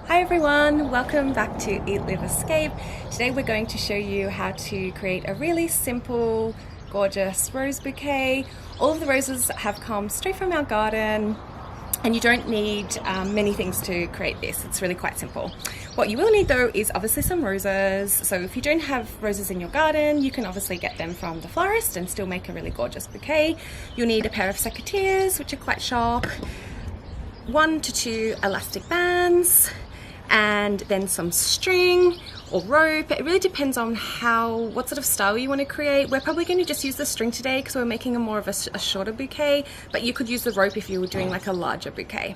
Hi everyone, welcome back to Eat.Live.Escape. Today we're going to show you how to create a really simple, gorgeous rose bouquet. All of the roses have come straight from our garden and you don't need many things to create this. It's really quite simple. What you will need though is obviously some roses. So if you don't have roses in your garden, you can obviously get them from the florist and still make a really gorgeous bouquet. You'll need a pair of secateurs, which are quite sharp, 1 to 2 elastic bands, and then some string or rope. It really depends on what sort of style you want to create. We're probably going to just use the string today because we're making more of a shorter bouquet, but you could use the rope if you were doing like a larger bouquet.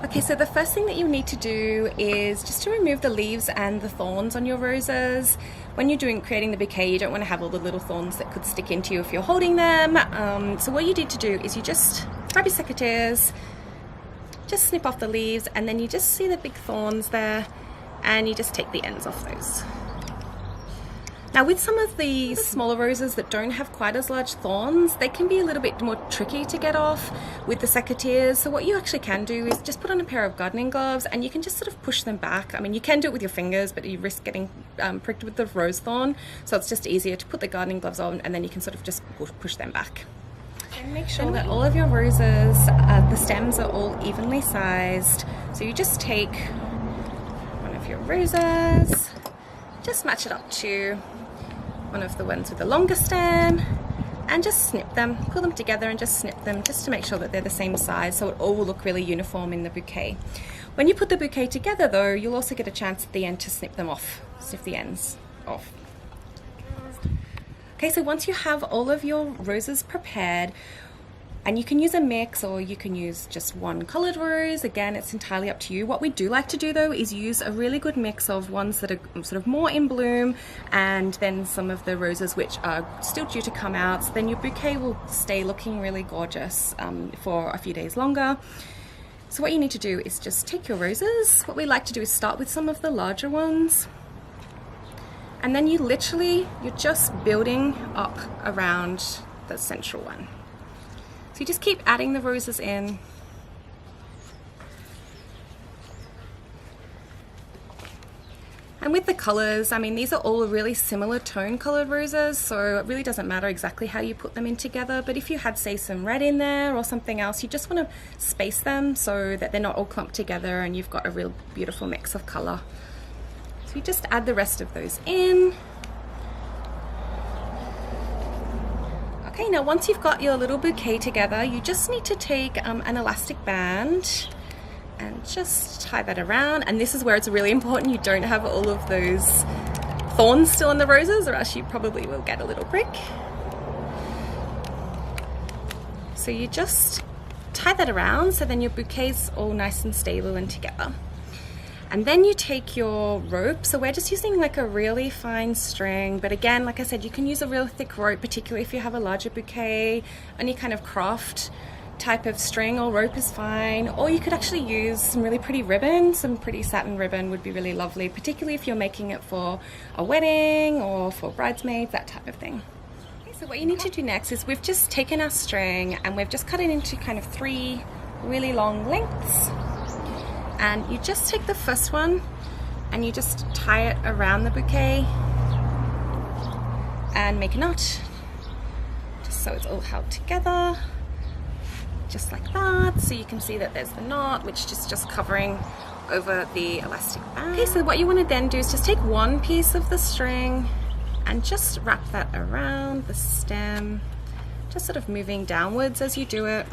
Okay, so the first thing that you need to do is just to remove the leaves and the thorns on your roses. When you're creating the bouquet, you don't want to have all the little thorns that could stick into you if you're holding them. So what you need to do is you just grab your secateurs, just snip off the leaves, and then you just see the big thorns there and you just take the ends off those. Now with some of the smaller roses that don't have quite as large thorns, they can be a little bit more tricky to get off with the secateurs. So what you actually can do is just put on a pair of gardening gloves and you can just sort of push them back. I mean, you can do it with your fingers, but you risk getting pricked with the rose thorn. So it's just easier to put the gardening gloves on and then you can sort of just push them back. And make sure that all of your roses, the stems are all evenly sized. So you just take one of your roses, just match it up to one of the ones with the longer stem, and just snip them, pull them together and just snip them just to make sure that they're the same size so it all will look really uniform in the bouquet. When you put the bouquet together though, you'll also get a chance at the end to snip the ends off. Okay, so once you have all of your roses prepared, and you can use a mix or you can use just one colored rose, again, it's entirely up to you. What we do like to do though is use a really good mix of ones that are sort of more in bloom and then some of the roses which are still due to come out. So then your bouquet will stay looking really gorgeous for a few days longer. So what you need to do is just take your roses. What we like to do is start with some of the larger ones. And then you're just building up around the central one. So you just keep adding the roses in. And with the colors, I mean, these are all really similar tone colored roses, so it really doesn't matter exactly how you put them in together. But if you had, say, some red in there or something else, you just want to space them so that they're not all clumped together and you've got a real beautiful mix of color. You just add the rest of those in. Okay, now once you've got your little bouquet together, you just need to take an elastic band and just tie that around. And this is where it's really important you don't have all of those thorns still on the roses, or else you probably will get a little prick. So you just tie that around so then your bouquet's all nice and stable and together. And then you take your rope, so we're just using like a really fine string, but again, like I said, you can use a real thick rope, particularly if you have a larger bouquet. Any kind of craft type of string or rope is fine, or you could actually use some really pretty ribbon. Some pretty satin ribbon would be really lovely, particularly if you're making it for a wedding or for bridesmaids, that type of thing. Okay, so what you need to do next is we've just taken our string and we've just cut it into kind of 3 really long lengths. And you just take the first one and you just tie it around the bouquet and make a knot, just so it's all held together, just like that. So you can see that there's the knot, which is just covering over the elastic band. Okay, so what you want to then do is just take one piece of the string and just wrap that around the stem, just sort of moving downwards as you do it,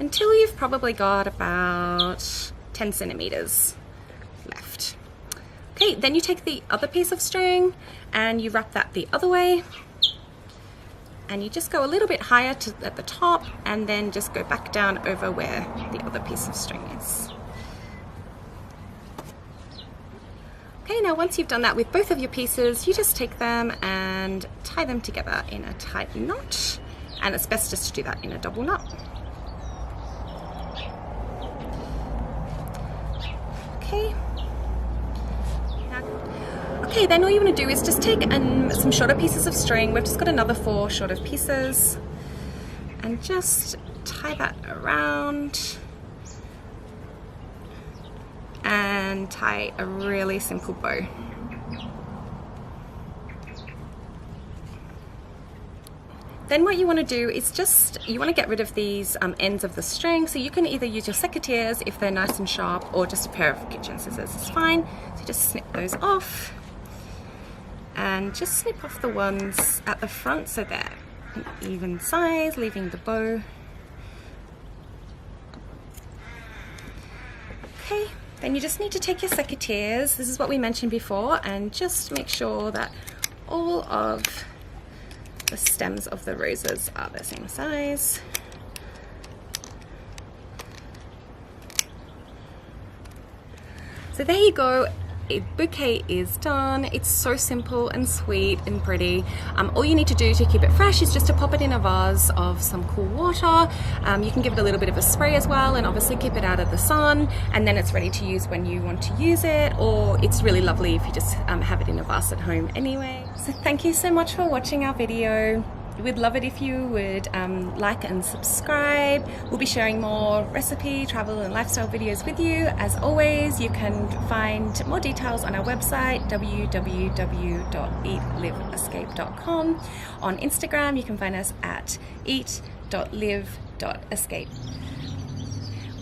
until you've probably got about 10 centimeters left. Okay, then you take the other piece of string and you wrap that the other way, and you just go a little bit higher at the top and then just go back down over where the other piece of string is. Okay, now once you've done that with both of your pieces, you just take them and tie them together in a tight knot, and it's best just to do that in a double knot. Okay, then all you want to do is just take some shorter pieces of string. We've just got another 4 shorter pieces, and just tie that around and tie a really simple bow. Then what you want to do is you want to get rid of these ends of the string, so you can either use your secateurs if they're nice and sharp, or just a pair of kitchen scissors is fine. So just snip those off and just snip off the ones at the front so they're an even size, leaving the bow. Okay, then you just need to take your secateurs, this is what we mentioned before, and just make sure that all of the stems of the roses are the same size. So there you go. A bouquet is done. It's so simple and sweet and pretty. All you need to do to keep it fresh is just to pop it in a vase of some cool water. You can give it a little bit of a spray as well, and obviously keep it out of the sun, and then it's ready to use when you want to use it, or it's really lovely if you just have it in a vase at home anyway. So thank you so much for watching our video. We'd love it if you would like and subscribe. We'll be sharing more recipe, travel and lifestyle videos with you. As always, you can find more details on our website, www.Eat.Live.Escape.com. On Instagram, you can find us at Eat.Live.Escape.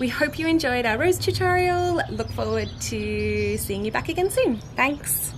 We hope you enjoyed our rose tutorial. Look forward to seeing you back again soon. Thanks.